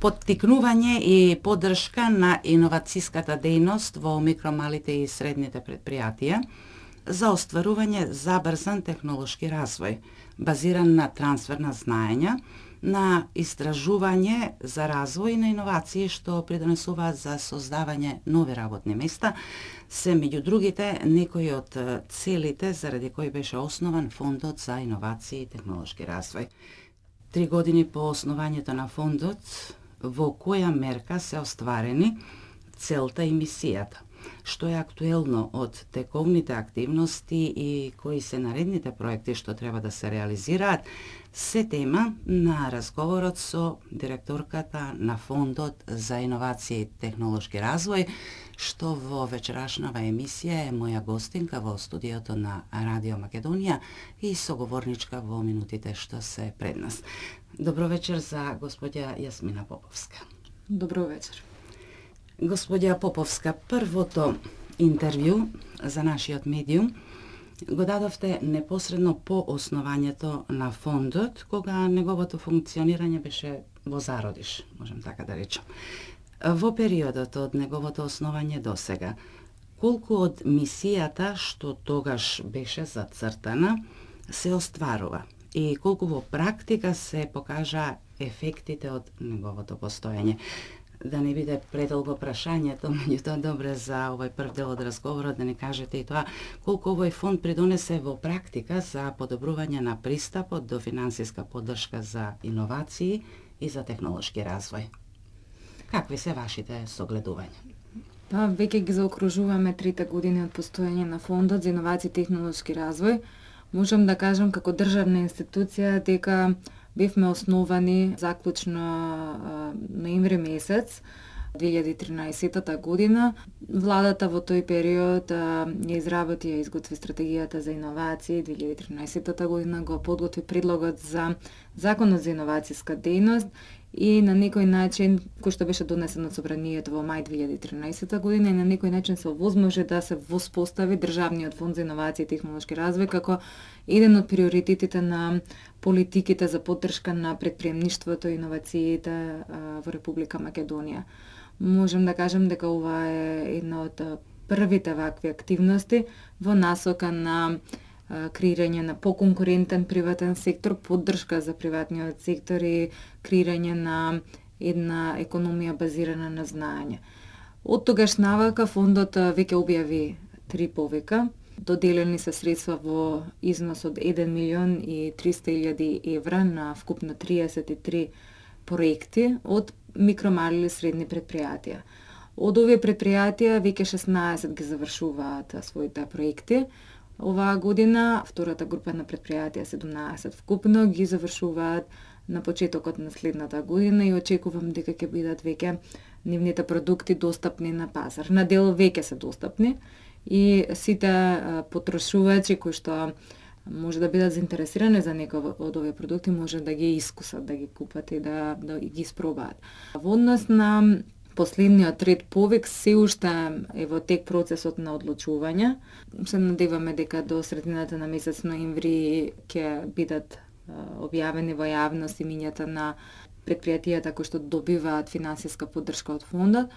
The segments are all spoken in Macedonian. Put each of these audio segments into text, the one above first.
поттикнување и поддршка на иновацијската дејност во микромалите и средните предпријатија за остварување забрзан технолошки развој, базиран на трансфер на знаења, на истражување за развој на иновации што придонесуваат за создавање нови работни места, се меѓу другите некои од целите заради кои беше основан Фондот за иновации и технолошки развој. 3 години по основањето на фондот, во која мерка се остварени целта и мисијата, што е актуелно од тековните активности и кои се наредните проекти што треба да се реализираат, се тема на разговорот со директорката на Фондот за иновации и технолошки развој, што во вечерашнава емисија е моја гостинка во студиото на Радио Македонија и соговорничка во минутите што се пред нас. Добро вечер за господја Јасмина Поповска. Добро вечер. Господја Поповска, првото интервју за нашиот медиум го дадовте непосредно по основањето на фондот, кога неговото функционирање беше во зародиш, можем така да речем. Во периодот од неговото основање до сега, колку од мисијата што тогаш беше зацртана се остварува и колку во практика се покажа ефектите од неговото постоење? Да не биде предолго прашањето, меѓутоа добре за овој прв дел од разговорот да не кажете и тоа колку овој фонд придонесе во практика за подобрување на пристапот до финансиска поддршка за иновации и за технолошки развој. Какви се вашите согледувања? Па, веќе ги заокружуваме 3 години од постоење на Фондот за иновации и технолошки развој. Можам да кажам како државна институција дека бевме основани заклучно ноември месец 2013 година. Владата во тој период ја изработи и изготви стратегијата за иновации. 2013 година го подготви предлогот за Законот за иновацијска дејност и на некој начин, кој што беше донесен од собранието во мај 2013 година, и на некој начин се овозможи да се воспостави Државниот фонд за иновации и технолошки развој како еден од приоритетите на политиките за поддршка на претприемништвото и иновациите во Република Македонија. Можем да кажем дека ова е една од првите вакви активности во насока на креирање на поконкурентен приватен сектор, поддршка за приватниот сектор и креирање на една економија базирана на знаење. Од тогаш навака фондот веќе објави 3 повика. Доделени се средства во износ од 1.300.000 евра на вкупно 33 проекти од микромали или средни предпријатија. Од овие предпријатија веќе 16 ги завршуваат своите проекти. Оваа година втората група на предпријатија, 17 вкупно, ги завршуваат на почетокот на следната година и очекувам дека ќе бидат веќе нивните продукти достапни на пазар. На дел веќе се достапни и сите потрошувачи кои што може да бидат заинтересирани за некој од овие продукти може да ги искусат, да ги купат и да ги испробаат. Во однос на последниот ред повик се уште е во тек процесот на одлучување. Се надеваме дека до средината на месец ноември ќе бидат објавени во јавност имињата на предпријатијата кои што добиваат финансиска поддршка од фондот.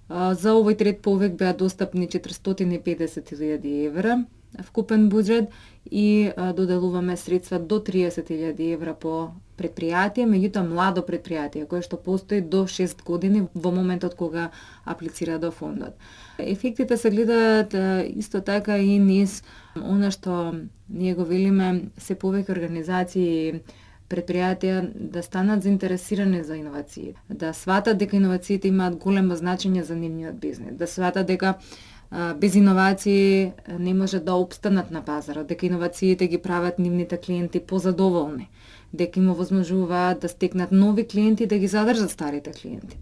За овој трет повик беа достапни 450.000 евра вкупен буџет и доделуваме средства до 30.000 евра по предпријатие, меѓутоа младо предпријатие кое што постои до 6 години во моментот кога аплицира до фондот. Ефектите се гледаат исто така и низ она што ние го велиме се повеќе организации и предпријатија да станат заинтересирани за иновации, да сватат дека иновациите имаат големо значење за нивниот бизнес, да сватат дека без иновации не може да опстанат на пазарот, дека иновациите ги прават нивните клиенти позадоволни, дека им овозможуваат да стекнат нови клиенти и да ги задржат старите клиенти.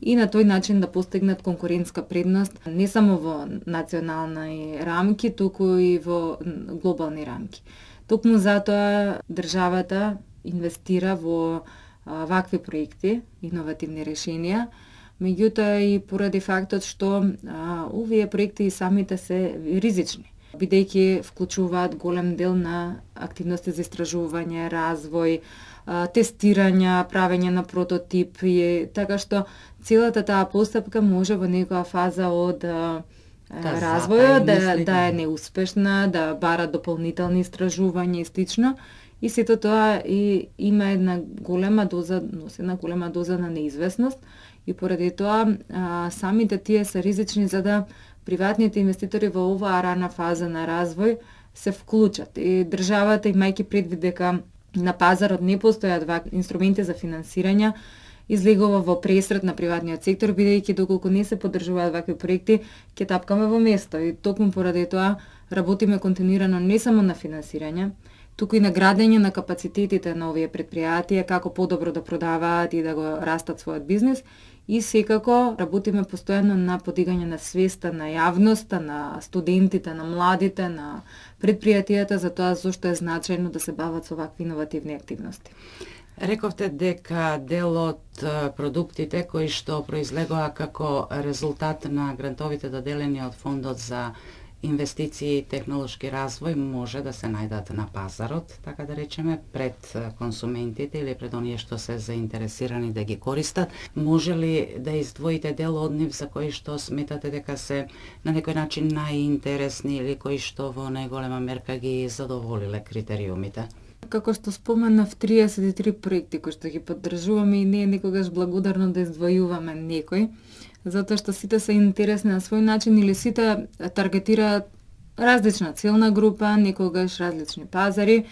И на тој начин да постигнат конкурентска предност не само во национални рамки, туку и во глобални рамки. Токму затоа државата инвестира во вакви проекти, иновативни решенија, меѓутоа и поради фактот што овие проекти и самите се ризични. бидејќи вклучуваат голем дел на активности за истражување, развој, тестирања, правење на прототип, и така што целата таа постапка може во некоја фаза од развојот да е неуспешна, да бара дополнителни истражувања и слично. И сето тоа има една голема доза, носи една голема доза на неизвестност, и поради тоа самите тие се ризични за да приватните инвеститори во оваа рана фаза на развој се вклучат. И државата, имајќи предвид дека на пазарот не постојат инструменти за финансирање, излегува во пресред на приватниот сектор, бидејќи доколку не се поддржуваат вакви проекти, ќе тапкаме во место. И токму поради тоа работиме континуирано не само на финансирање, туку и на градење на капацитетите на овие предпријатија, како подобро да продаваат и да го растат својот бизнис. И секако работиме постојано на подигање на свеста на јавноста, на студентите, на младите, на предпријатијата за тоа зошто е значајно да се бават со вакви иновативни активности. Рековте дека дел од продуктите кои што произлегоа како резултат на грантовите доделени од Фондот за инвестиции и технолошки развој може да се најдат на пазарот, така да речеме, пред консументите или пред оние што се заинтересирани да ги користат. Може ли да издвоите дел од нив за кои што сметате дека се на некој начин најинтересни или кои што во најголема мерка ги задоволиле критериумите? Како што споменав, 33 проекти кои што ги поддржуваме и не е никогаш благодарно да издвојуваме некој, затоа што сите се интересни на свој начин или сите таргетираат различна целна група, некогаш различни пазари,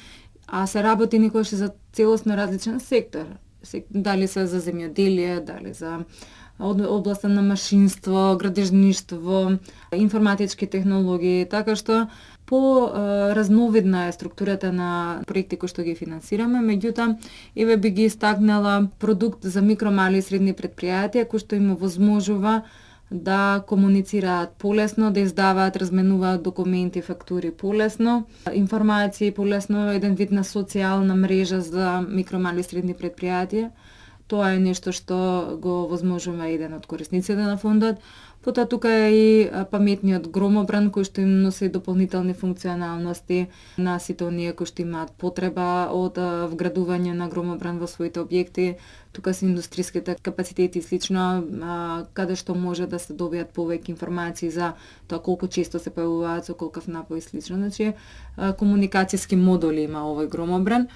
а се работи некогаш и за целосно различен сектор. Дали се за земјоделие, дали за областа на машинство, градежништво, информатички технологии, така што по разновидна е структурата на проекти кои што ги финансираме, меѓутоа еве би ги истакнала продукт за микро, мали и средни предпријатија кои што им овозможува да комуницираат полесно, да издаваат, разменуваат документи, фактури полесно, информации полесно, еден вид на социјална мрежа за микро, мали и средни предпријатија. Тоа е нешто што го возможува еден од корисниците на фондот. Потоа тука е и паметниот громобран кој што им носи дополнителни функционалности на сите оние кои што имаат потреба од вградување на громобран во своите објекти. Тука се индустриските капацитети и слично, каде што може да се добијат повеќе информации за тоа колку често се појавуваат, со колкав напој и слично. Значи, комуникацијски модули има овој громобран.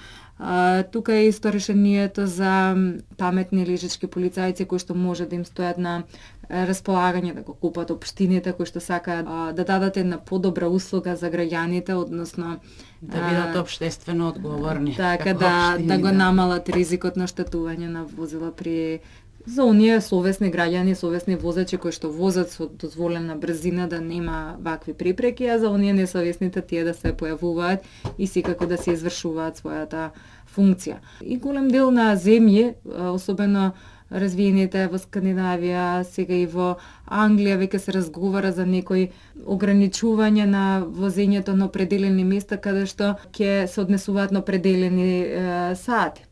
Тука е исто решението за паметни лежачки полицајци кои што може да им стојат на располагање, да го купат општините кои што сакаат да дадат една подобра услуга за граѓаните, односно да бидат општествено одговорни. Така да го намалат ризикот на штетување на возила при за оние совесни граѓани, совесни возачи кои што возат со дозволена брзина да нема вакви препреки, а за оние несовесните тие да се појавуваат и секако да се извршуваат својата функција. И голем дел на земји, особено развиените во Скандинавија, сега и во Англија веќе се разговара за некои ограничување на возењето на определени места каде што ќе се однесуваат на определени сати.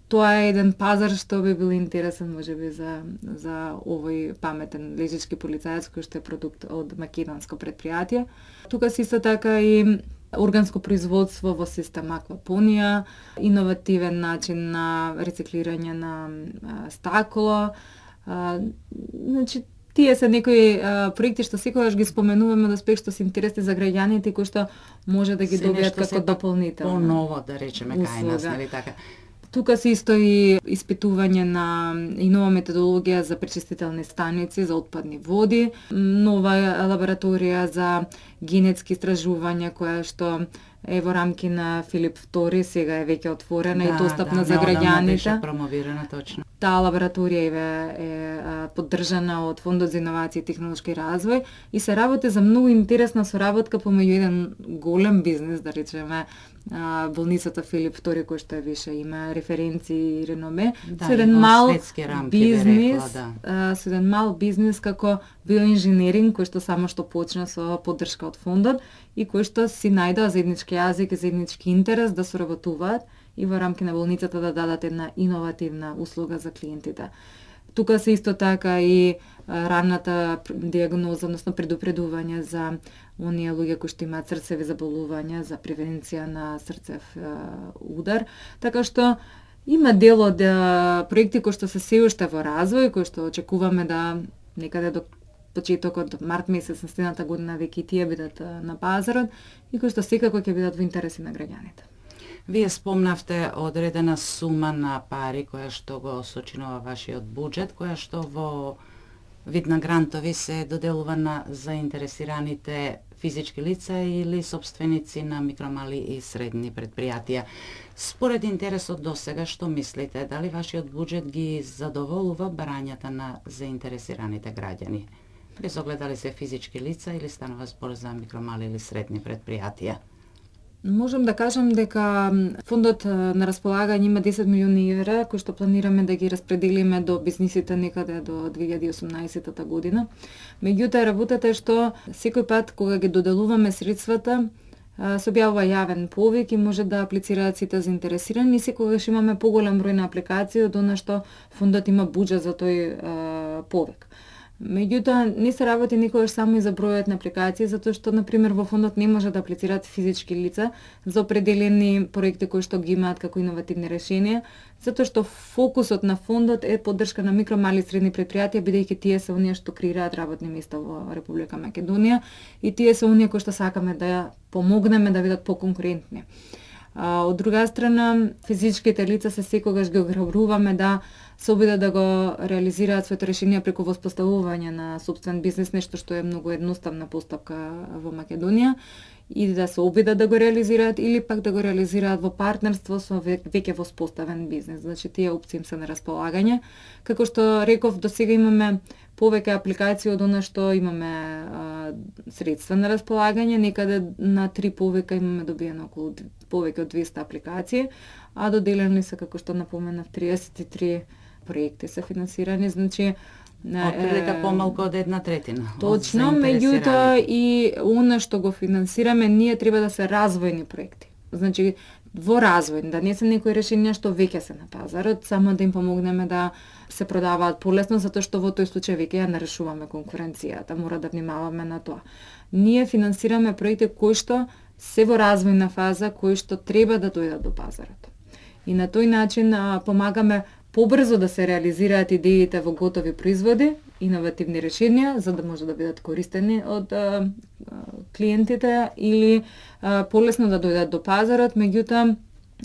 Тоа е еден пазар што би бил интересен можеби за овој паметен лежачки полицаец кој што е продукт од македонско предпријатие. Тука се исто така и органско производство во систем аквапонија, иновативен начин на рециклирање на стакло. Значи, тие се некои проекти што секогаш ги споменуваме да спех што се интересни за граѓаните кои што може да ги добијат како дополнително. Поново да речеме кај нас, нели така? Тука се исто и испитување на и нова методологија за пречистителни станици за отпадни води, нова лабораторија за генетски истражувања која што е во рамки на Филип II, сега е веќе отворена и достапна за граѓаните. Беше промовирана точно. Таа лабораторија е поддржана од Фондот за иновации и технолошки развој и се работи за многу интересна соработка помеѓу еден голем бизнис, да речеме, болницата Филип II кој што више има референции и реноме, со еден мал бизнис, со еден мал бизнис како биоинженеринг кој што само што почна со поддршка од фондот и кој што си најдоа заеднички јазик и заеднички интерес да соработуваат и во рамки на болницата да дадат една иновативна услуга за клиентите. Тука се исто така и ранната диагноза, односно предупредување за оние луѓе кои што имаат срцеви заболувања за превенција на срцев удар. Така што има дел од проекти кои што се уште во развој, кои што очекуваме да некаде до почетокот март месец на следната година веќе и тие бидат на пазарот и кои што секако ќе бидат во интереси на граѓаните. Вие спомнавте одредена сума на пари која што го сочинува вашиот буџет, која што во вид на грантови се доделува на заинтересираните физички лица или собственици на микромали и средни предпријатија. Според интересот до сега, што мислите, дали вашиот буџет ги задоволува барањата на заинтересираните граѓани? Без оглед дали се физички лица или станува збор за микромали или средни предпријатија? Можам да кажам дека фондот на располагање има 10 милиони евра кои што планираме да ги распределиме до бизнисите некаде до 2018 година. Меѓутоа работата е што секој пат кога ги доделуваме средствата се објавува јавен повик и може да аплицираат сите заинтересирани и секогаш имаме поголем број на апликации од она што фондот има буџет за тој повик. Меѓутоа, не се работи никогаш само и за бројот на апликации, затоа што, например, во фондот не може да аплицираат физички лица за определени проекти кои што ги имаат како иновативни решенија, затоа што фокусот на фондот е поддршка на микро, мали и средни предпријатија, бидејќи тие се оние што креираат работни места во Република Македонија и тие се оние кои што сакаме да помогнеме да бидат поконкурентни. Од друга страна, физичките лица се секогаш ги ограбруваме да се обидат да го реализираат своето решение преку воспоставување на собствен бизнес, нешто што е многу едноставна постапка во Македонија, и да се обидат да го реализираат или пак да го реализираат во партнерство со веќе воспоставен бизнес. Значи, тие опции им се на располагање. Како што реков, до сега имаме повеќе апликации од она што имаме средства на располагање. Некаде на 3 повика имаме добиено околу повеќе од 200 апликации, а доделени се, како што напоменав, 33 проекти се финансирани, значи отприлика помалку од 1/3. Точно, меѓутоа и она што го финансираме ние треба да се развојни проекти. Значи во развој, да не се некои решенија што веќе се на пазарот, само да им помогнеме да се продаваат полесно, затоа што во тој случај веќе ја нарешуваме конкуренцијата, мора да внимаваме на тоа. Ние финансираме проекти кои што се во развојна фаза, кои што треба да дојдат до пазарот. И на тој начин помагаме побрзо да се реализираат идеите во готови производи, иновативни решенија, за да може да бидат користени од клиентите или полесно да дојдат до пазарот, меѓутоа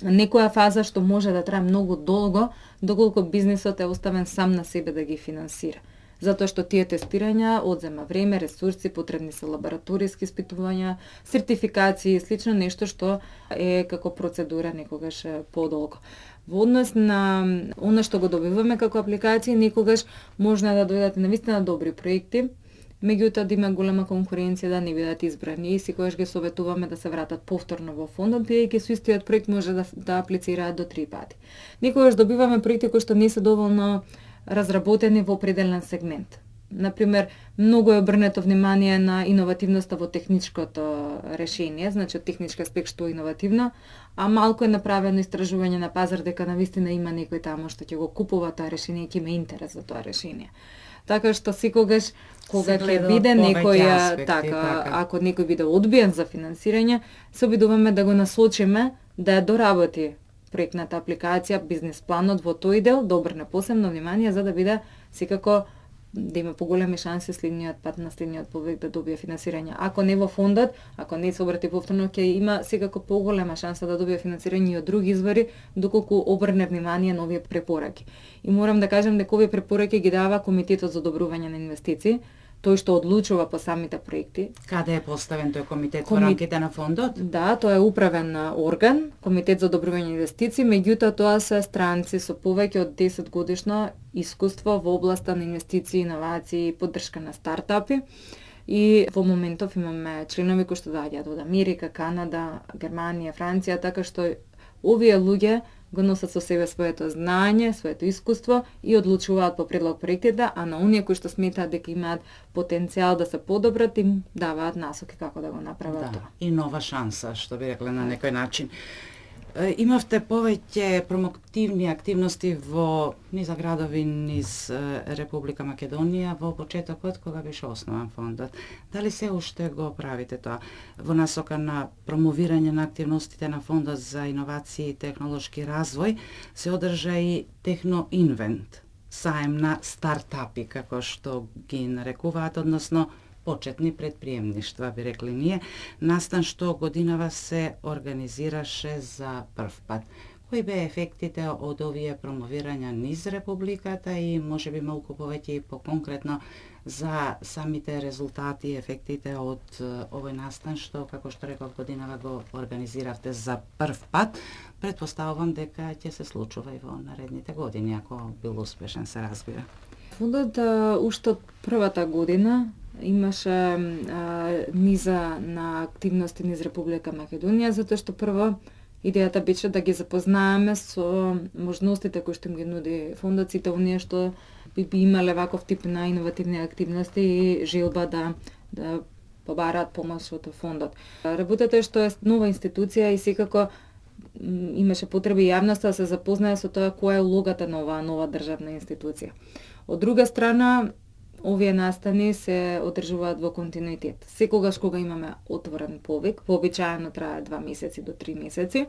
некоја фаза што може да трае многу долго, доколку бизнисот е оставен сам на себе да ги финансира. Затоа што тие тестирања одзема време, ресурси, потребни се лабораториски испитувања, сертификации и слично, нешто што е како процедура некогаш подолго. Во однос на она што го добиваме како апликации, некогаш може да дојдат навистина добри проекти, меѓутоа да има голема конкуренција да не бидат избрани и секогаш ги советуваме да се вратат повторно во фондот, бидејќи со истиот проект може да аплицираат до 3 пати. Некогаш добиваме проекти кои што не се доволно разработени во определен сегмент. Например, многу е обрнето внимание на иновативноста во техничкото решение, значи од технички аспект што е иновативно, а малку е направено истражување на пазар дека навистина има некој таму што ќе го купува тоа решение и ќе има интерес за тоа решение. Така што секогаш кога ќе биде некој ако некој биде одбиен за финансирање, се обидуваме да го насочиме да ја доработи проектната апликација, бизнес планот во тој дел, да обрне посебно внимание за да биде секако да има поголеми шанси следниот пат на следниот повик да добие финансирање. Ако не во фондот, ако не се обрати повторно, ќе има секако поголема шанса да добие финансирање и од други извори, доколку обрне внимание на овие препораки. И морам да кажам дека овие препораки ги дава Комитетот за одобрување на инвестиции, тој што одлучува по самите проекти. Каде е поставен тој комитет во рамките на фондот? Да, тоа е управен орган, Комитет за одобрување инвестиции, меѓутоа тоа се странци со повеќе од 10 годишно искуство во областа на инвестиции, иновации и поддршка на стартапи. И во моментов имаме членови кои што доаѓаат од Америка, Канада, Германија, Франција, така што овие луѓе го носат со себе своето знаење, своето искуство и одлучуваат по предлог проектите, а на оние кои што сметаат дека имаат потенцијал да се подобрат, им даваат насоки како да го направат тоа. И нова шанса, што би рекле на некој начин. Имавте повеќе промотивни активности во низ градови низ Република Македонија во почетокот кога беше основан фондот. Дали се уште го правите тоа во насока на промовирање на активностите на фондот за иновации и технолошки развој? Се одржа и Техноинвент, саем на стартапи како што ги нарекуваат, односно почетни предприемништва, би рекли ние, настан што годинава се организираше за прв пат. Кои беа ефектите од овие промовирања низ Републиката и можеби малку повеќе и поконкретно за самите резултати и ефектите од овој настан што, како што реков, годинава го организиравте за прв пат. Предпоставувам дека ќе се случува и во наредните години, ако бил успешен, се разбира. Фондот уште од првата година имаше низа на активности низ Република Македонија, затоа што прво идејата беше да ги запознаеме со можностите кои што им ги нуди фондот, сите оние што би имале ваков тип на иновативни активности и желба да побараат помош од фондот. Работата е што е нова институција и секако имаше потреба и јавноста да се запознае со тоа која е улогата на оваа нова државна институција. Од друга страна, овие настани се одржуваат во континуитет. Секогаш кога имаме отворен повик, вообичаено трае 2 месеци до 3 месеци,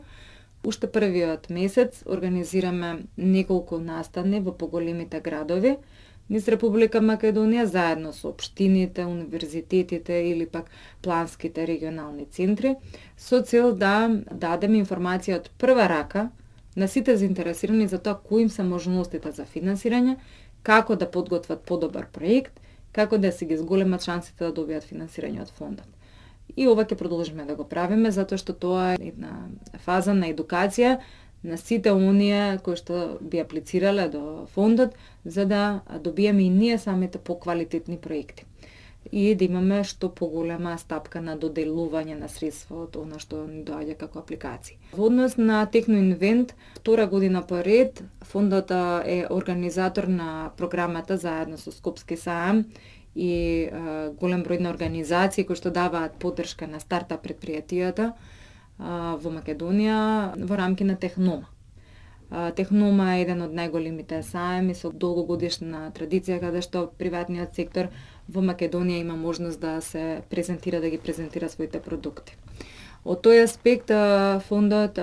уште првиот месец организираме неколку настани во поголемите градови низ Република Македонија, заедно со општините, универзитетите или пак планските регионални центри, со цел да дадеме информација од прва рака на сите заинтересирани за тоа кои им се можностите за финансирање, како да подготват подобар проект, како да се ги зголемат шансите да добијат финансирање од фондот. И ова ќе продолжиме да го правиме, затоа што тоа е една фаза на едукација на сите оние кои што би аплицирале до фондот, за да добиеме и ние самите поквалитетни проекти. И да имаме што поголема стапка на доделување на средства од она што ни доаѓа како апликации. Во однос на Техноинвент, втора година поред, фондот е организатор на програмата заедно со Скопски саем и голем број на организации кои што даваат поддршка на стартап предпријатијата во Македонија во рамки на Технома. Технома е еден од најголемите саеми со долгогодишна традиција каде што приватниот сектор во Македонија има можност да се презентира, да ги презентира своите продукти. Од тој аспект фондот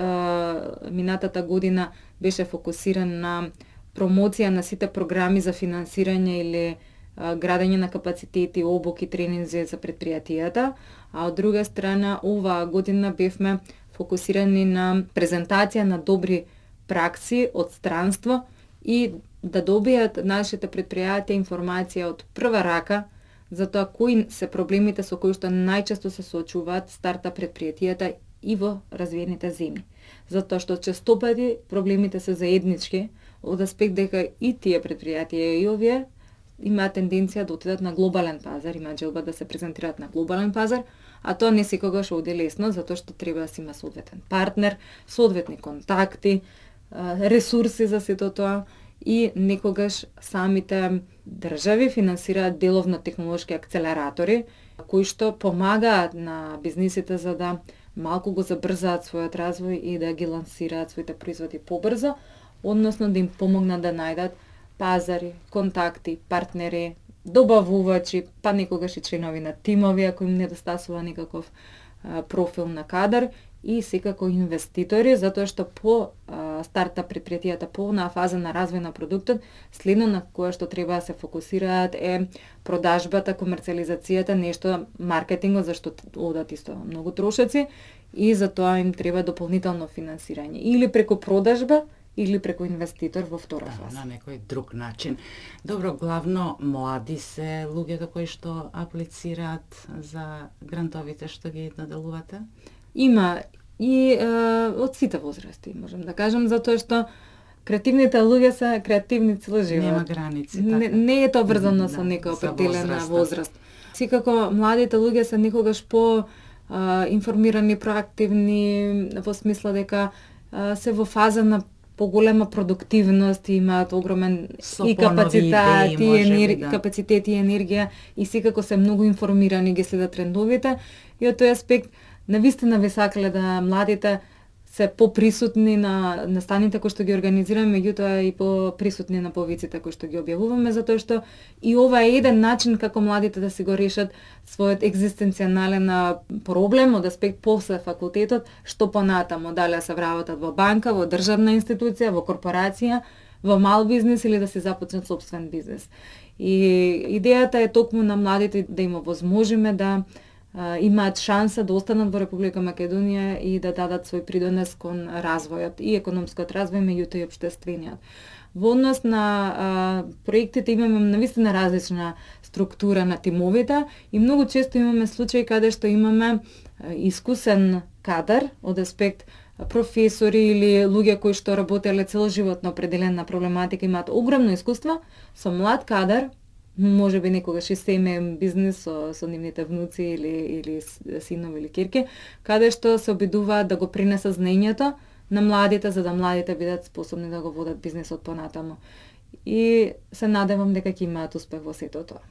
минатата година беше фокусиран на промоција на сите програми за финансирање или градење на капацитети, обуки, тренинзи за предпријатијата, а од друга страна оваа година бевме фокусирани на презентација на добри пракси од странство и да добијат нашите предпријатија информација од прва рака за тоа кои се проблемите со кои што најчесто се соочуваат стартап предпријатијата и во развиените земји. Затоа што честопати проблемите се заеднички од аспект дека и тие предпријатија и овие имаат тенденција да отидат на глобален пазар, имаат желба да се презентираат на глобален пазар, а тоа не секогаш оди лесно, затоа што треба да си има соодветен партнер, соодветни контакти, ресурси за сето тоа и некогаш самите држави финансираат деловно технолошки акцелератори кои што помагаат на бизнисите за да малку го забрзаат својот развој и да ги лансираат своите производи побрзо, односно да им помогнат да најдат пазари, контакти, партнери, добавувачи, па некогаш и членови на тимови ако им недостасува некаков профил на кадар и секако инвеститори, затоа што по стартап предпријатијата по оваа фаза на развој на продуктот, следно на кое што треба да се фокусираат е продажбата, комерцијализацијата, нешто маркетингот, зашто одат исто многу трошоци и за тоа им треба дополнително финансирање или преку продажба или преку инвеститор во втора фаза. На некој друг начин. Добро, главно млади се луѓето кои што аплицираат за грантовите што ги доделувате? Има и од сите возрасти, можам да кажам, затоа што креативните луѓе се креативни цел живот. Нема граници, така. Не е тоа врзано со некоја определена возраст. Секако младите луѓе се некогаш по информирани, проактивни, во смисла дека се во фаза на поголема продуктивност, имаат огромен и капацитет и капацитет и енергија и секако се многу информирани, ги следат трендовите и од тој аспект навистина би сакале да младите се поприсутни на настаните кои што ги организираме, меѓутоа и поприсутни на повиците кои што ги објавуваме, затоа што и ова е еден начин како младите да си го решат својот екзистенцијален проблем од аспект после факултетот, што понатамо, дали да се вработат во банка, во државна институција, во корпорација, во мал бизнис или да се започнат собствен бизнис. И идејата е токму на младите да им овозможиме да имаат шанса да останат во Република Македонија и да дадат свој придонес кон развојот и економскиот развој, меѓутоа и општествениот. Во однос на проектите имаме навистина различна структура на тимовите и многу често имаме случаи каде што имаме искусен кадар од аспект професори или луѓе кои што работеле целоживотно определена проблематика, имаат огромно искуство со млад кадар, може би некогаш и семеен бизнис со нивните внуци или синови или ќерки, каде што се обидуваат да го принесат знаењето на младите, за да младите бидат способни да го водат бизнисот понатаму. И се надевам дека ќе имаат успех во сето тоа.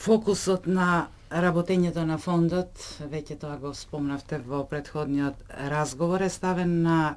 Фокусот на работењето на фондот, веќе тоа го спомнавте во претходниот разговор, е ставен на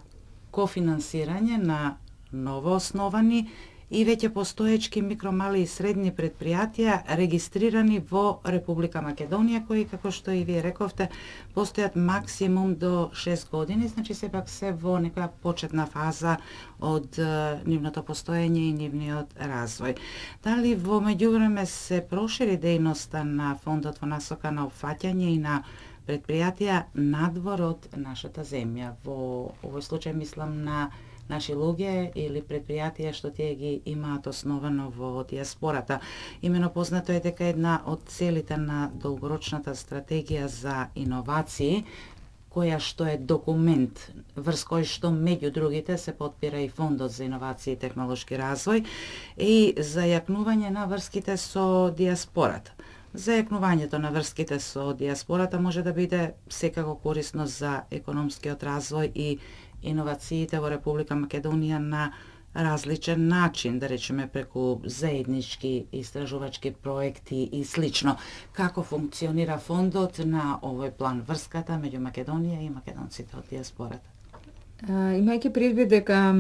кофинансирање на новоосновани и веќе постоечки микро, мали и средни предпријатија регистрирани во Република Македонија, кои, како што и вие рековте, постојат максимум до 6 години, значи сепак се во некоја почетна фаза од нивното постоење и нивниот развој. Дали во меѓувреме се прошири дејноста на фондот во насока на опфаќање и на предпријатија надвор од нашата земја? Во овој случај мислам на наши луѓе или предпријатија што тие ги имаат основано во диаспората. Имено познато е дека една од целите на долгорочната стратегија за иновации, која што е документ врз кој што меѓу другите се потпира и Фондот за иновации и технолошки развој, и зајакнување на врските со диаспората. Зајакнувањето на врските со диаспората може да биде секако корисно за економскиот развој и иновациите во Република Македонија на различен начин, да речеме преку заеднички истражувачки проекти и слично. Како функционира фондот на овој план, врската меѓу Македонија и македонците од диаспората? Имајќи предвид дека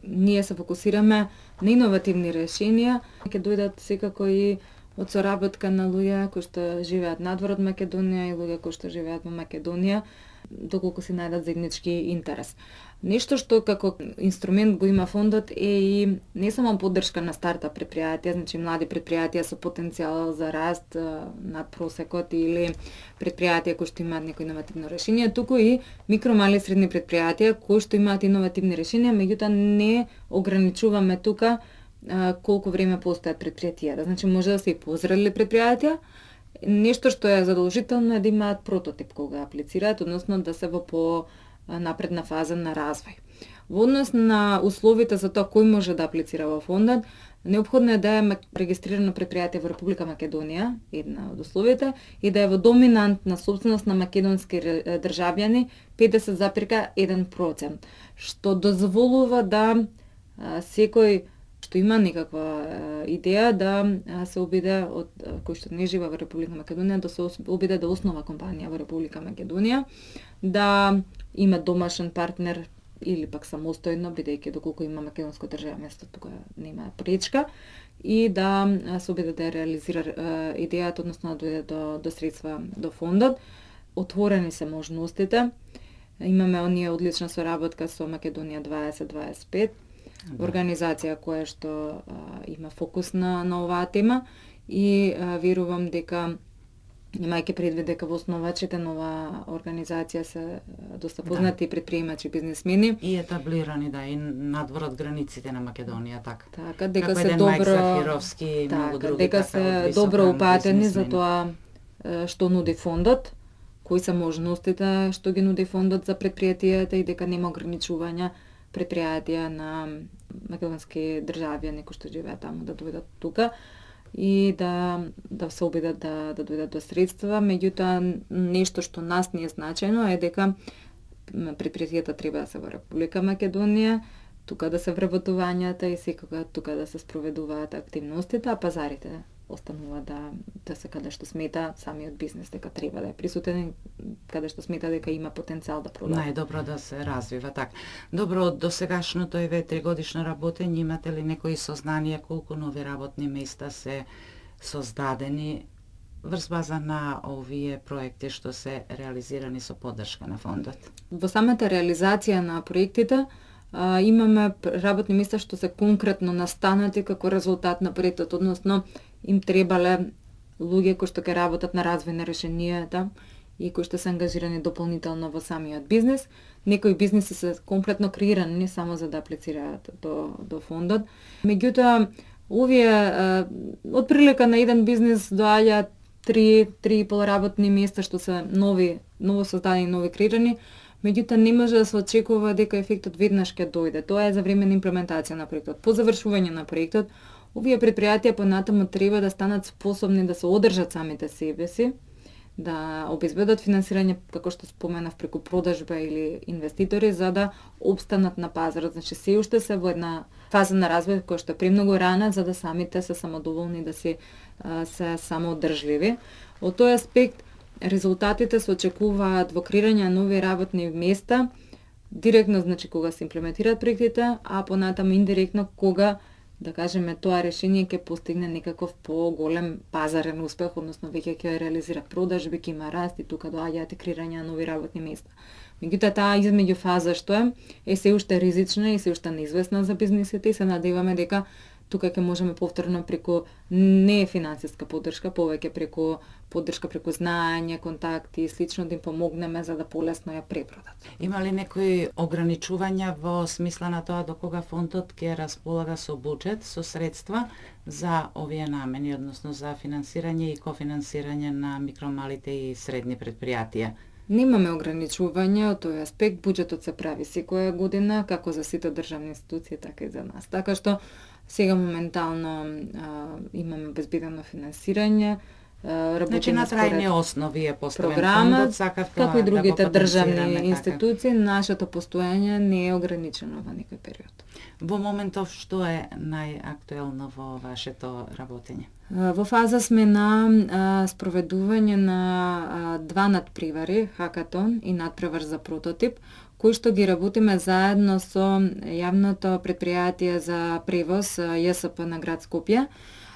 ние се фокусираме на иновативни решенија, ќе дојдат секако и од соработка на луѓе кои што живеат надвор од Македонија и луѓе кои што живеат во Македонија, доколку се најдат заеднички интерес. Нешто што како инструмент го има фондот е и не само поддршка на стартап предпријатија, значи млади предпријатија со потенцијал за раст над просекот или предпријатија кои што имаат некој иновативно решение, туку и микро, мали и средни предпријатија кои што имаат иновативни решенија, меѓутоа не ограничуваме тука колку време постојат предпријатија. Значи може да се и позрели предпријатија. Нешто што е задолжително е да имаат прототип кога аплицираат, односно да се во напредна фаза на развој. Во однос на условите за тоа кој може да аплицира во фондот, неопходно е да е регистрирано предпријатие во Република Македонија, една од условите, и да е во доминантна собственост на македонски државјани 50,1%, што дозволува да секој што има некаква идеја да се обиде од кој што не живее во Република Македонија, да се обиде да основа компанија во Република Македонија, да има домашен партнер или пак самостојно, бидејќи доколку има македонско државјанство, тука нема пречка, и да се обиде да реализира идејата, односно да дојде до средства до фондот. Отворени се можностите. Имаме оние одлична соработка со Македонија 2025, организација која што има фокус на оваа тема, и верувам дека имајќи предвид дека во основачите на оваа организација се доста познати предприемачи, бизнисмени и етаблирани и надвор од границите на Македонија, така. Така, дека се добро, дека се добро упатени за тоа што нуди фондот, кои се можностите што ги нуди фондот за предпријатијата и дека нема ограничувања предпријатија на македонски државјани кои што живеат таму да дојдат тука и да се обидат да дојдат до средства. Меѓутоа, нешто што нас не е значајно е дека предпријатијата треба да се во Република Македонија, тука да се вработувањата и секога тука да се спроведуваат активностите, а пазарите останува да се каде што смета самиот бизнес дека треба да е присутен, каде што смета дека има потенцијал да продава. Најдобро да се развива така. Добро, од досегашното 3 годишно работење имате ли некои сознание колку нови работни места се создадени врз база на овие проекти што се реализирани со поддршка на фондот? Во самата реализација на проектите имаме работни места што се конкретно настанати како резултат на проектот, односно им требале луѓе кои што ќе работат на развој на решенијата и кои што се ангажирани дополнително во самиот бизнес. Некои бизнеси се комплетно креирани само за да аплицираат до фондот. Меѓутоа, овие од прилика на еден бизнес доаѓаат 3,5 работни места што се ново создадени, нови креирани. Меѓутоа не може да се очекува дека ефектот веднаш ќе дојде. Тоа е за време на имплементација на проектот. По завршување на проектот, овие предпријатија понатаму треба да станат способни да се одржат самите себе си, да обезбедат финансирање, како што споменав, преку продажба или инвеститори, за да опстанат на пазарот. Значи, се уште се во една фаза на развој која што е премногу рана, за да самите се самодоволни, да се самоодржливи. Од тој аспект, резултатите се очекуваат во креирање на нови работни места, директно, значи, кога се имплементираат проектите, а понатаму индиректно кога, да кажеме, тоа решение ќе постигне некаков поголем пазарен успех, односно веќе ќе реализира продажби, ќе има раст и тука доаѓаат и креирање на нови работни места. Меѓутоа, таа измеѓу фаза што е се уште ризична и се уште неизвестна за бизнисите и се надеваме дека тука ќе можеме повторно преку не финансиска поддршка, повеќе преку поддршка преку знаење, контакти и слично да им помогнеме за да полесно ја препродат. Има ли некои ограничувања во смисла на тоа до кога фондот ќе располага со буџет, со средства за овие намени, односно за финансирање и кофинансирање на микромалите и средни предпријатија? Немаме ограничувања од тој аспект, буџетот се прави секоја година, како за сите државни институции, така и за нас. Така што сега моментално имаме безбедено финансирање, Значи на трајни основи е поставен програмот, фондот, сакав тоа како и другите да го државни потенцираме, институции, нашето постоење не е ограничено во некој период. Во моментов што е најактуелно во вашето работење? Во фаза сме на спроведување на два надпревари, хакатон и надпревар за прототип, кои што ги работиме заедно со јавното предпријатие за превоз ЈСП на град Скопје,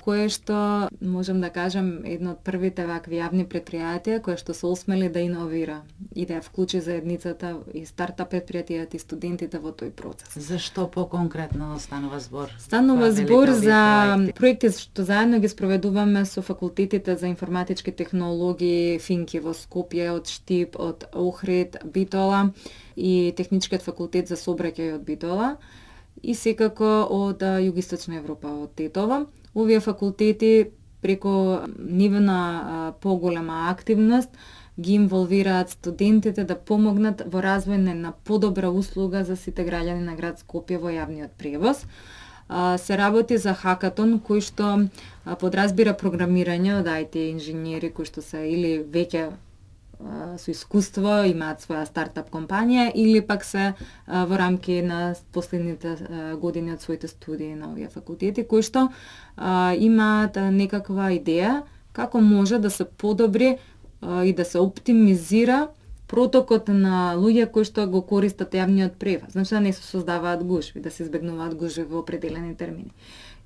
кое што можам да кажам едно од првите вакви јавни предпријатија кои што се осмели да иновира и да ја вклучи заедницата и стартап предпријатијата и студентите во тој процес. Зашто поконкретно станува збор? Станува збор за проекти што заедно ги спроведуваме со факултетите за информатички технологии Финки во Скопје, од Штип, од Охрид, Битола и Техничкиот факултет за сообраќај од Битола и секако од Југоисточна Европа, од Тетово. Овие факултети преку нивна поголема активност ги инволвираат студентите да помогнат во развој на подобра услуга за сите граѓани на град Скопје во јавниот превоз. Се работи за хакатон кој што подразбира програмирање од IT инженери кои што се или веќе со искуство, имаат своја стартап компанија или пак се во рамки на последните години од своите студии на овие факултети кои што имаат некаква идеја како може да се подобри и да се оптимизира протокот на луѓе кои што го користат јавниот превоз. Значи да не се создаваат гужви, да се избегнуваат гужви во определени термини.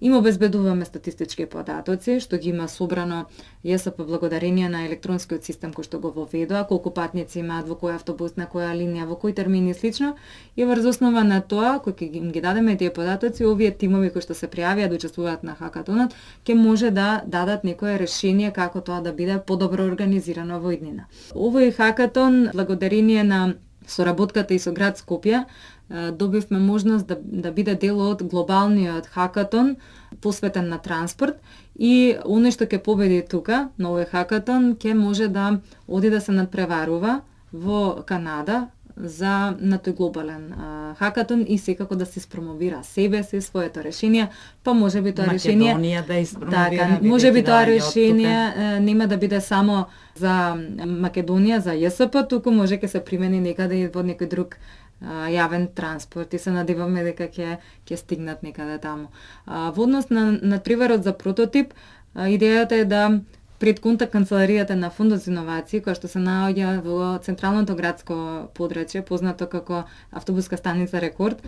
Им обезбедуваме статистички податоци, што ги има собрано ЈСП благодарение на електронскиот систем кој што го воведува, колку патници имаат во која автобус, на која линија, во кои термини и слично. И врз основа на тоа, кој им ги дадеме тие податоци, овие тимови кои што се пријавија да учествуваат на хакатонот, ќе може да дадат некое решение како тоа да биде подобро организирано во иднина. Овој хакатон, благодарение на соработката и со град Скопје, добивме можност да биде дел од глобалниот хакатон посветен на транспорт и оној што ќе победи тука, на овој хакатон, ќе може да оди да се надпреварува во Канада на тој глобален хакатон и секако да се спромовира себе си, своето решение, па може би тоа решение Македонија да испромовира. Така, може би тоа решение нема да биде само за Македонија, за ЈСП, туку може ќе се примени некаде и во некој друг јавен транспорт и се надеваме дека ќе стигнат некаде таму. Во однос на надпреварот за прототип, Идејата е да пред контакт канцеларијата на Фондот за иновации, која што се наоѓа во централното градско подрачје, познато како автобуска станица Рекорд,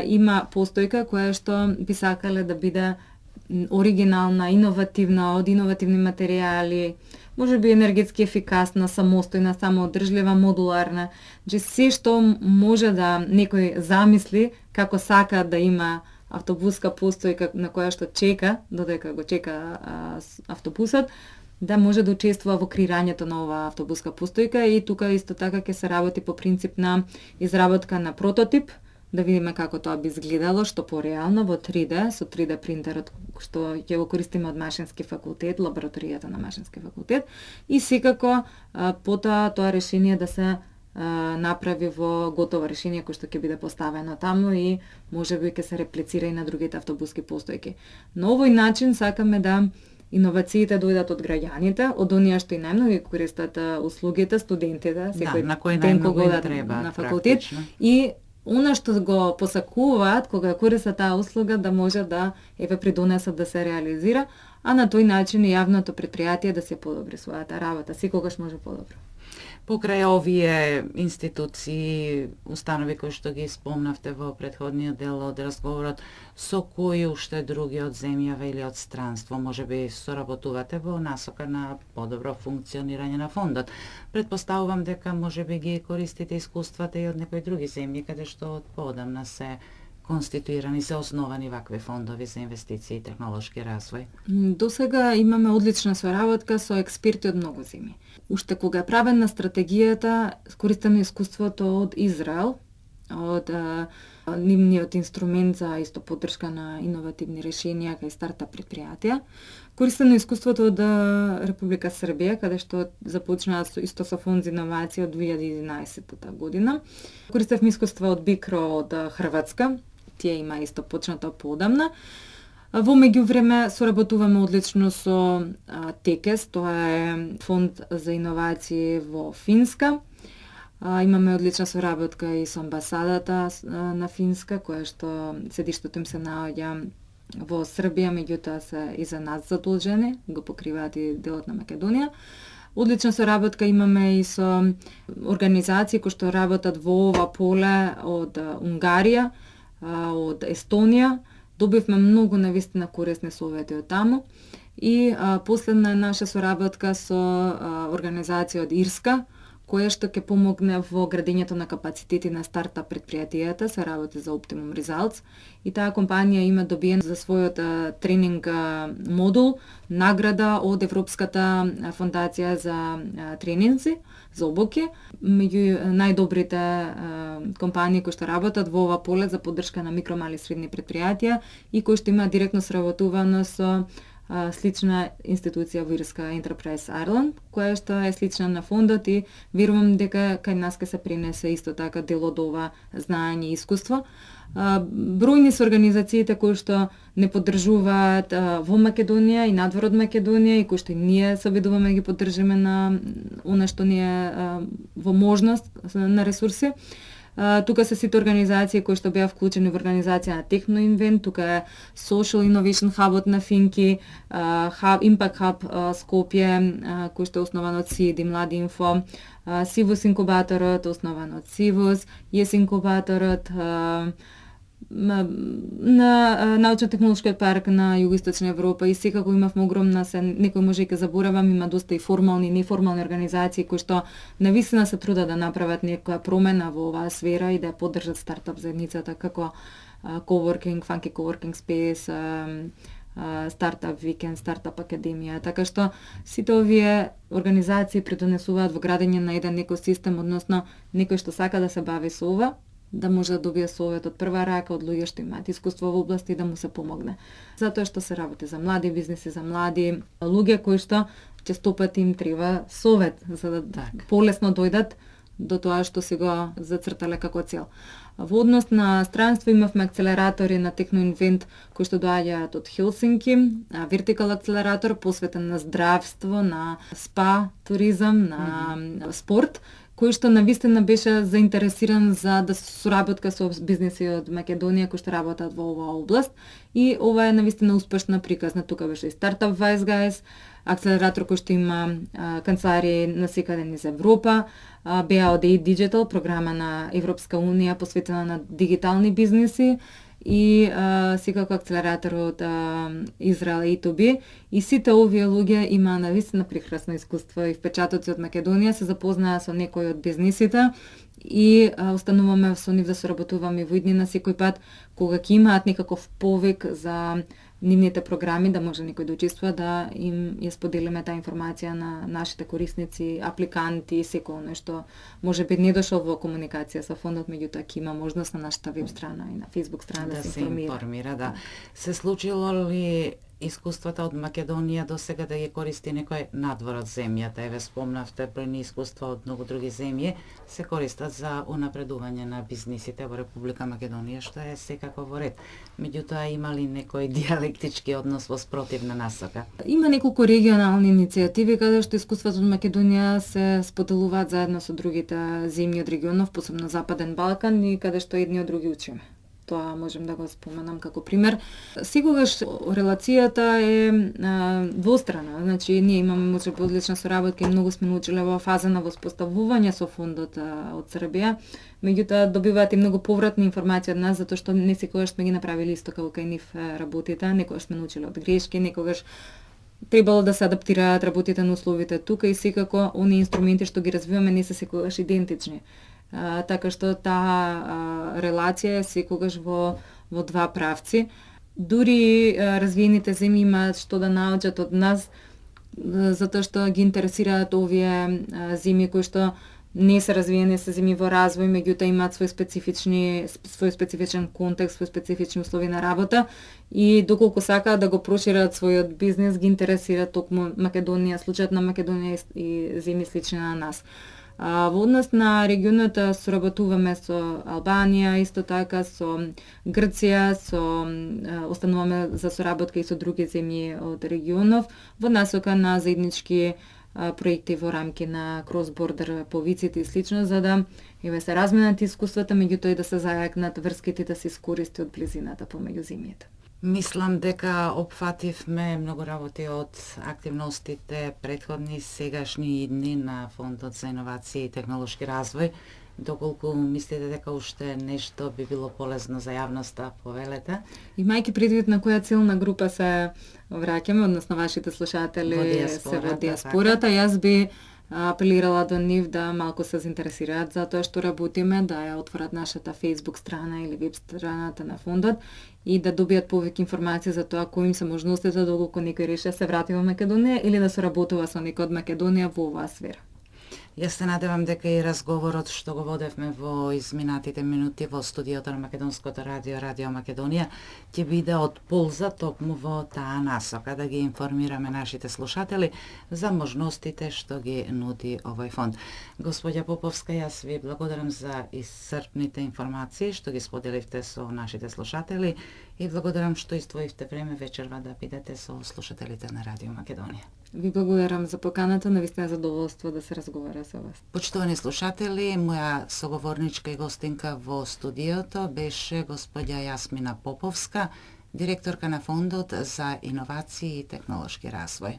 има постојка која што би сакале да биде оригинална, иновативна, од иновативни материјали, може би енергетски ефикасна, самостојна, самоодржлива, модуларна. Значи се што може да некој замисли како сака да има автобуска постојка на која што чека, додека го чека автобусот, да може да учествува во креирањето на оваа автобуска постојка и тука исто така ќе се работи по принцип на изработка на прототип, да видиме како тоа би изгледало, што пореално во 3D, со 3D принтерот што ќе го користиме од Машински факултет, лабораторијата на Машински факултет, и секако потоа тоа решение да се направи во готово решение кој што ќе биде поставено таму и можеби ќе се реплицира и на другите автобуски постојки. На овој начин сакаме да иновациите дојдат од граѓаните, од оние што и најмногу користат услугите, студентите, секој на кој ден кога најмногу одат треба на факултет, практично. и она што го посакуваат кога користат таа услуга да може да придонесат да се реализира, а на тој начин и јавното предпријатие да се подобри својата работа, секогаш може подобро. Покрај овие институции, установи кои што ги спомнавте во претходниот дел од разговорот, со кои уште други од земјава или од странство можеби соработувате во насока на подобро функционирање на фондот? Предпоставувам дека можеби ги користите искуствата и од некои други земји каде што од поодамна се конституирани, се основани вакви фондови за инвестиции и технолошки развој. До сега имаме одлична соработка со експерти од многу земји. Уште кога е правена стратегијата, користено искуството од Израел, од нивниот инструмент за исто поддршка на иновативни решенија кај стартап предпријатија. Користено искуството од Република Србија, каде што започнаа исто со фонд за иновации од 2011 година. Користевме искуство од Бикро од Хрватска, тие има исто почнато поодамна. Во меѓувреме соработуваме одлично со ТЕКЕС, тоа е фонд за иновации во Финска. Имаме одлична соработка и со амбасадата на Финска, која што седиштето им се наоѓа во Србија, меѓутоа се и за нас задолжени, го покриваат и делот на Македонија. Одлична соработка имаме и со организации кои што работат во ова поле од Унгарија, од Естонија. Добивме многу навистина корисни совети од таму. И последна наша соработка со организација од Ирска, која што ќе помогне во градењето на капацитети на стартап предпријатијата, се работи за Optimum Results, и таа компанија има добиен за својот тренинг модул награда од Европската фондација за тренинзи, за обуки, меѓу најдобрите компании кои што работат во ова поле за поддршка на микро, мали и средни предпријатија и кои што има директно сработувано со слична институција во Ирска, Enterprise Ireland, која што е слична на фондот и верувам дека кај нас ќе се пренесе исто така дел од ова знаење и искуство. Бројни се организациите кои што не поддржуваат во Македонија и надвор од Македонија и кои што ние се обидуваме ги поддржиме на она што ни е во можност на ресурси. Тука се сите организации кои што беа вклучени во организација на Техноинвент, тука е Social Innovation Hub на Финки, Impact Hub Скопје, кој што е основан од СИД и Млади Инфо, Сивус инкубаторот, основан од Сивус, ЕС инкубаторот, на научно-технолошкиот парк на Југоисточна Европа и секако имавме огромна, некој може и ке заборавам, има доста и формални и неформални организации кои што навистина се трудат да направат некоја промена во оваа сфера и да ја поддржат стартап заедницата како Coworking, Funky Coworking Space, Стартап Викенд, Стартап Академија, така што сите овие организации придонесуваат во градење на еден екосистем, односно некој што сака да се бави со ова, да може да добие совет од прва рака од луѓе што имаат искуство во области и да му се помогне. Затоа што се работи за млади бизниси, за млади луѓе кои што често пати им треба совет за да полесно дојдат до тоа што си го зацртале како цел. Во однос на странство имавме акцелератори на Техноинвент кои што доаѓаат од Хелсинки, вертикал акцелератор посветен на здравство, на спа туризам, на спорт, кој што навистина беше заинтересиран за да соработка со бизнеси од Македонија кои што работат во оваа област. И ова е навистина успешна приказна. Тука беше и Startup Wise Guys, акселератор кој што има канцеларии насекаде низ Европа, BOD Digital, програма на Европска Унија посветена на дигитални бизнеси, и секако акселератор од Израел A2B. И сите овие луѓе имаа навистина прекрасно искуство и впечатоци од Македонија, се запознаа со некои од бизнисите и остануваме со нив да соработуваме во иднина секој пат кога ќе имаат некаков повик за нивните програми, да може некој да учествува, да им ја споделиме таа информација на нашите корисници, апликанти, секој нешто може би не дошол во комуникација со фондот, меѓутоа ќе има можност на нашата веб страна и на Facebook страна да се информира. Да. Се случило ли искуствата од Македонија до сега да ги користи некој надвор од земјата? Еве спомнавте бројни искуства од многу други земји се користат за унапредување на бизнисите во Република Македонија, што е секако во ред. Меѓутоа има ли некој диалектички однос во спротивна насока? Има неколку регионални иницијативи каде што искуствата од Македонија се споделуваат заедно со другите земји од регионов, посебно Западен Балкан, и каде што едни од други учиме. Тоа можем да го споменам како пример. Секогаш релацијата е двострана. Значи, ние имаме може би одлична соработка и многу сме научиле во фаза на воспоставување со фондот од Србија. Меѓутоа, добиваат и многу повратни информации од нас, затоа што не секогаш сме ги направили исто како кај нив работите. Некогаш сме научиле од грешки, некогаш требало да се адаптираат работите на условите тука, и секако оние инструменти што ги развиваме не се секогаш идентични. Така што таа релација е секогаш во два правци. Дури развиените земји имаат што да научат од нас, затоа што ги интересираат овие земји кои што не се развиени, се земји во развој, меѓутоа имаат свој специфичен контекст, свој специфични услови на работа, и доколку сакаат да го прошират својот бизнес, ги интересира токму Македонија, случајот на Македонија и земји слични на нас. Во однос на регионот соработуваме со Албанија, исто така со Грција, остануваме за соработка и со други земји од регионов во насока на заеднички проекти во рамки на крос-бордер повиците и слично, за да се разменат искуствата, меѓутоа и да се зајакнат врските, да се искористи од близината помеѓу земјите. Мислам дека опфативме многу работи од активностите претходни и сегашни дни на Фондот за иновации и технолошки развој. Доколку мислите дека уште нешто би било полезно за јавноста, повелете? Имајќи предвид на која целна група се враќаме, односно вашите слушатели се во диаспората, јас би апелирала до нив да малку се заинтересираат за тоа што работиме, да ја отворат нашата Facebook страна или веб страната на фондот и да добијат повеќе информација за тоа кои им се можностите доколку некој реши да се врати во Македонија или да соработува со некој од Македонија во оваа сфера. Јас се надевам дека и разговорот што го водевме во изминатите минути во студиото на Македонското радио, Радио Македонија, ќе биде од полза токму во таа насока, да ги информираме нашите слушатели за можностите што ги нуди овој фонд. Господја Поповска, јас ви благодарам за исцрпните информации што ги споделивте со нашите слушатели и благодарам што издвоивте време вечерва да бидете со слушателите на Радио Македонија. Ви благодарам за поканата, навистина задоволство да се разговара со вас. Почитувани слушатели, моја соговорничка и гостинка во студиото беше господја Јасмина Поповска, директорка на Фондот за иновации и технолошки развој.